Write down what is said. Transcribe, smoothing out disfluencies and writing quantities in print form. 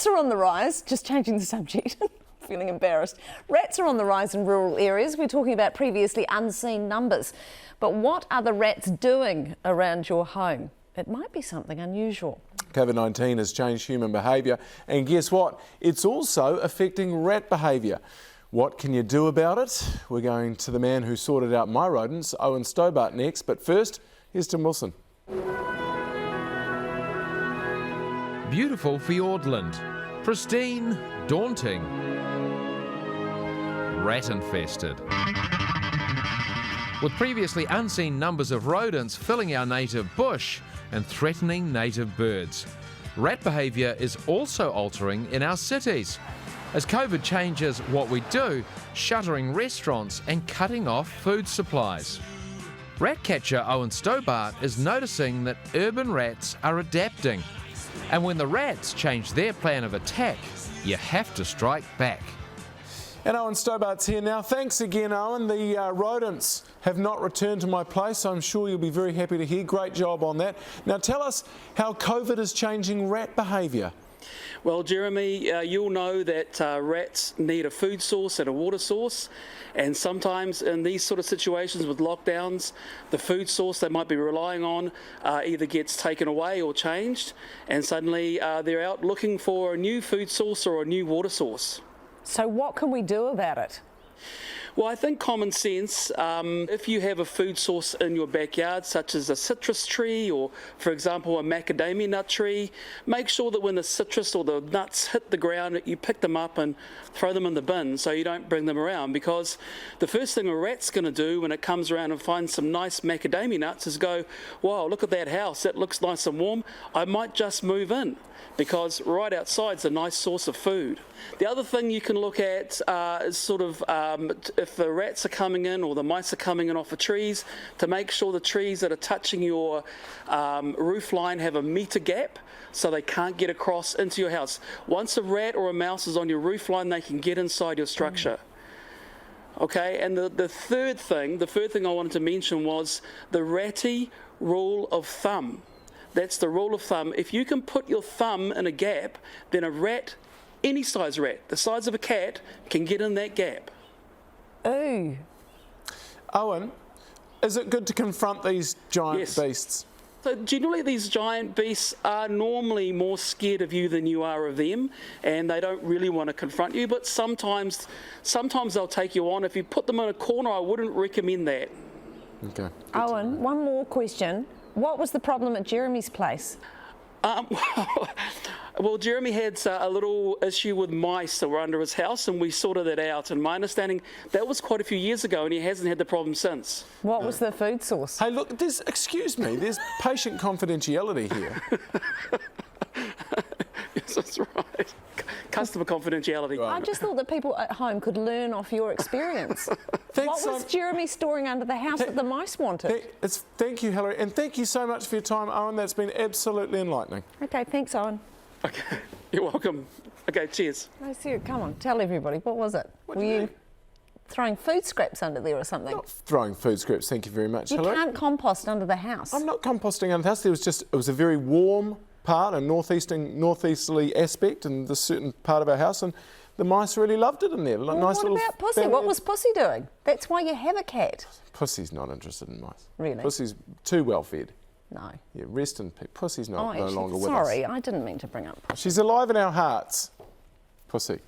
Rats are on the rise, just changing the subject, feeling embarrassed. Rats are on the rise in rural areas. We're talking about previously unseen numbers. But what are the rats doing around your home? It might be something unusual. Covid-19 has changed human behaviour, and guess what? It's also affecting rat behaviour. What can you do about it? We're going to the man who sorted out my rodents, Owen Stobart, next. But first, here's Tim Wilson. Beautiful Fiordland. Pristine, daunting, rat-infested. With previously unseen numbers of rodents filling our native bush and threatening native birds. Rat behaviour is also altering in our cities. As COVID changes what we do, shuttering restaurants and cutting off food supplies. Rat catcher Owen Stobart is noticing that urban rats are adapting. And when the rats change their plan of attack, you have to strike back. And Owen Stobart's here now. Thanks again, Owen. The rodents have not returned to my place. I'm sure you'll be very happy to hear. Great job on that. Now tell us how COVID is changing rat behaviour. Well, Jeremy, you'll know that rats need a food source and a water source, and sometimes in these sort of situations with lockdowns, the food source they might be relying on either gets taken away or changed, and suddenly they're out looking for a new food source or a new water source. So what can we do about it? Well, I think common sense, if you have a food source in your backyard, such as a citrus tree or, for example, a macadamia nut tree, make sure that when the citrus or the nuts hit the ground, you pick them up and throw them in the bin so you don't bring them around, because the first thing a rat's going to do when it comes around and finds some nice macadamia nuts is go, wow, look at that house, that looks nice and warm, I might just move in, because right outside's a nice source of food. The other thing you can look at is sort of if the rats are coming in or the mice are coming in off the trees, to make sure the trees that are touching your roof line have a metre gap so they can't get across into your house. Once a rat or a mouse is on your roof line, they can get inside your structure. Okay, and the third thing I wanted to mention was the ratty rule of thumb. That's the rule of thumb. If you can put your thumb in a gap, then a rat, any size rat, the size of a cat, can get in that gap. Ooh. Owen, is it good to confront these giant beasts? So generally these giant beasts are normally more scared of you than you are of them, and they don't really want to confront you, but sometimes they'll take you on. If you put them in a corner, I wouldn't recommend that. Okay. Owen, one more question. What was the problem at Jeremy's place? Well, Jeremy had a little issue with mice that were under his house, and we sorted that out. And my understanding, that was quite a few years ago, and he hasn't had the problem since. What was the food source? Hey, look, excuse me, there's patient confidentiality here. Yes, that's right. Customer confidentiality. I just thought that people at home could learn off your experience. What was Jeremy storing under the house that the mice wanted? Thank you, Hilary, and thank you so much for your time, Owen. That's been absolutely enlightening. Okay, thanks, Owen. Okay, you're welcome. Okay, cheers. No, seriously, come on, tell everybody. What was it? Were you throwing food scraps under there or something? Not throwing food scraps, thank you very much. You can't compost under the house. I'm not composting under the house. It was a very warm part, a northeasterly aspect in this certain part of our house, and the mice really loved it in there. Well, what about Pussy? What was Pussy doing? That's why you have a cat. Pussy's not interested in mice. Really? Pussy's too well fed. No. Yeah, rest in peace. Pussy's no longer with us. Sorry, I didn't mean to bring up Pussy. She's alive in our hearts. Pussy.